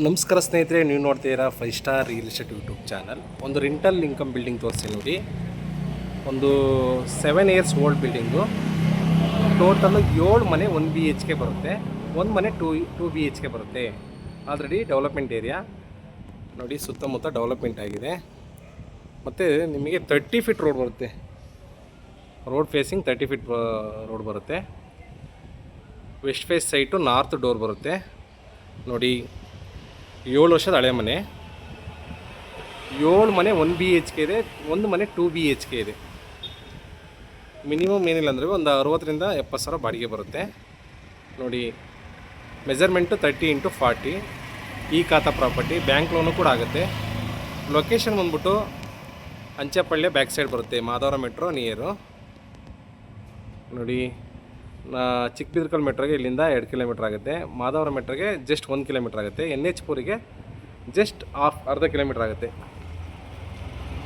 ನಮಸ್ಕಾರ ಸ್ನೇಹಿತರೆ, ನೀವು ನೋಡ್ತೀರಾ 5 star real estate YouTube channel. ಒಂದು ರೆಂಟಲ್ ಇನ್ಕಮ್ ಬಿಲ್ಡಿಂಗ್ ತೋರಿಸಿ ನೋಡಿ. ಒಂದು 7 ಇಯರ್ಸ್ ಓಲ್ಡ್ ಬಿಲ್ಡಿಂಗು. ಟೋಟಲು 7 ಮನೆ 1 BHK ಬರುತ್ತೆ. 1 ಮನೆ 2 BHK ಬರುತ್ತೆ. ಆಲ್ರೆಡಿ ಡೆವಲಪ್ಮೆಂಟ್ ಏರಿಯಾ ನೋಡಿ, ಸುತ್ತಮುತ್ತ ಡೆವಲಪ್ಮೆಂಟ್ ಆಗಿದೆ. ಮತ್ತು ನಿಮಗೆ 30 ಫೀಟ್ ರೋಡ್ ಬರುತ್ತೆ. ರೋಡ್ ಫೇಸಿಂಗ್ 30 ಫೀಟ್ ರೋಡ್ ಬರುತ್ತೆ. West face site north door ಬರುತ್ತೆ ನೋಡಿ. 7 ವರ್ಷದ ಹಳೆ ಮನೆ. 7 ಮನೆ 1 BHK ಇದೆ, 1 ಮನೆ 2 BHK ಇದೆ. ಮಿನಿಮಮ್ ಏನಿಲ್ಲ ಅಂದರೆ ಒಂದು 60,000 ರಿಂದ 70,000 ಬಾಡಿಗೆ ಬರುತ್ತೆ ನೋಡಿ. Measurement 30x40. ಈ ಖಾತಾ ಪ್ರಾಪರ್ಟಿ, ಬ್ಯಾಂಕ್ ಲೋನು ಕೂಡ ಆಗುತ್ತೆ. ಲೊಕೇಶನ್ ಬಂದ್ಬಿಟ್ಟು ಅಂಚೆಪಳ್ಳಿ ಬ್ಯಾಕ್ ಸೈಡ್ ಬರುತ್ತೆ, ಮಾಧವರ ಮೆಟ್ರೋ ನಿಯರು ನೋಡಿ. ಚಿಕ್ಕಬಿದರ್ಕಲ್ ಮೆಟ್ರೋಗೆ ಇಲ್ಲಿಂದ 2 ಕಿಲೋಮೀಟ್ರ್ ಆಗುತ್ತೆ. ಮಾಧವರ ಮೆಟ್ರೋಗೆ ಜಸ್ಟ್ 1 ಕಿಲೋಮೀಟ್ರ್ ಆಗುತ್ತೆ. NH4ಗೆ ಜಸ್ಟ್ ಅರ್ಧ ಕಿಲೋಮೀಟ್ರ್ ಆಗುತ್ತೆ.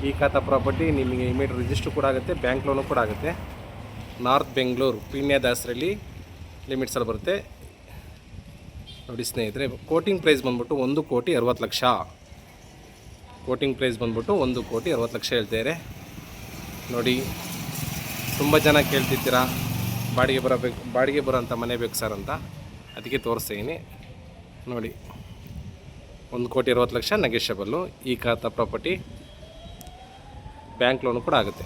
ಈ ಖಾತಾ ಪ್ರಾಪರ್ಟಿ ನಿಮಗೆ ಇಮಿಡಿಯೇಟ್ ರಿಜಿಸ್ಟ್ರ್ ಕೂಡ ಆಗುತ್ತೆ, ಬ್ಯಾಂಕ್ ಲೋನು ಕೂಡ ಆಗುತ್ತೆ. ನಾರ್ತ್ ಬೆಂಗಳೂರು ಪೀಣ್ಯದಾಸರಲ್ಲಿ ಲಿಮಿಟ್ಸಲ್ಲಿ ಬರುತ್ತೆ ನೋಡಿ ಸ್ನೇಹಿತರೆ. ಕೋಟಿಂಗ್ ಪ್ರೈಸ್ ಬಂದ್ಬಿಟ್ಟು 1,60,00,000. ಕೋಟಿಂಗ್ ಪ್ರೈಸ್ ಬಂದ್ಬಿಟ್ಟು 1,60,00,000 ಹೇಳ್ತಾರೆ ನೋಡಿ. ತುಂಬ ಜನ ಕೇಳ್ತಿರ್ತೀರಾ ಬಾಡಿಗೆ ಬರೋಂಥ ಮನೆ ಬೇಕು ಸರ್ ಅಂತ, ಅದಕ್ಕೆ ತೋರಿಸ್ತೀನಿ ನೋಡಿ. 1,60,00,000 ನೆಗೆಷಬಲ್ಲು. ಈ ಖಾತಾ ಪ್ರಾಪರ್ಟಿ ಬ್ಯಾಂಕ್ ಲೋನು ಕೂಡ ಆಗುತ್ತೆ.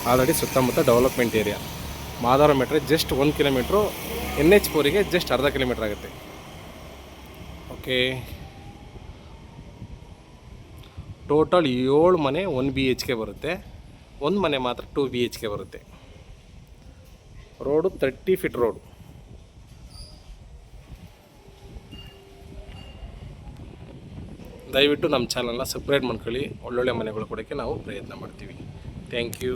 ಆಲ್ರೆಡಿ ಸುತ್ತಮುತ್ತ development area. Madhavara metro just 1 kilometre, NH4ಗೆ ಜಸ್ಟ್ ಅರ್ಧ ಕಿಲೋಮೀಟ್ರ್ ಆಗುತ್ತೆ. ಓಕೆ, ಟೋಟಲ್ 7 ಮನೆ 1 BHK ಬರುತ್ತೆ. 1 ಮನೆ ಮಾತ್ರ 2 BHK ಬರುತ್ತೆ. Road 30 feet road. ದಯವಿಟ್ಟು ನಮ್ಮ ಚಾನಲ್ನ ಸಬ್ಸ್ಕ್ರೈಬ್ ಮಾಡ್ಕೊಳ್ಳಿ. ಒಳ್ಳೊಳ್ಳೆ ಮನೆಗಳು ಕೊಡೋಕ್ಕೆ ನಾವು ಪ್ರಯತ್ನ ಮಾಡ್ತೀವಿ. Thank you.